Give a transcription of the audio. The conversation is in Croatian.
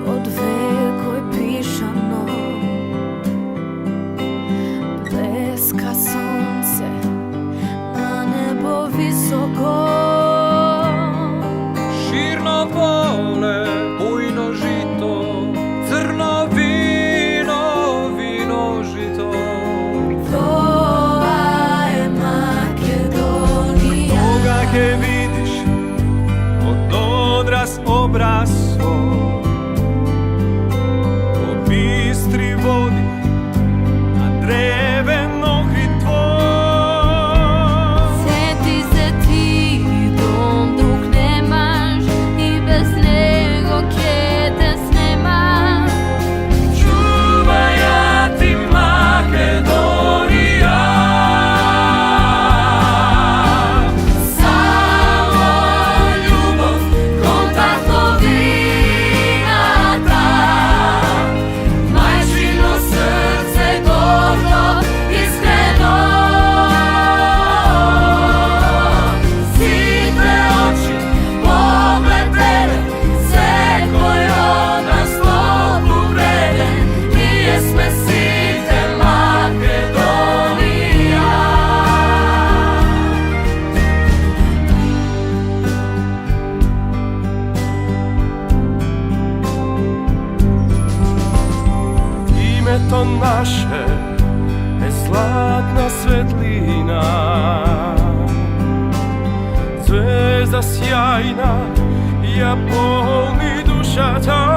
od vekoj pišano, bleska sonce na nebo visoko. Širno pole, bujno žito, crno vino, vino žito. To je Makedonija. Koga ke vidiš od odraz obraz svoj, po bistri vodi na dreven okrit tvoj. Sjeti se ti, dom drug nemaš i bez njega kjete snemaš. Čuvaj ja ti Makedonija, Samo ljubav, kontaktovina ta, majčino srce gordo, iskreno. Sitne oči, pogled tebe, sve koji od nas slobu vrede, mi jesme site Makedonija. ime to naše je zlatna svetlina, zvezda sjajna, ja polni duša ta.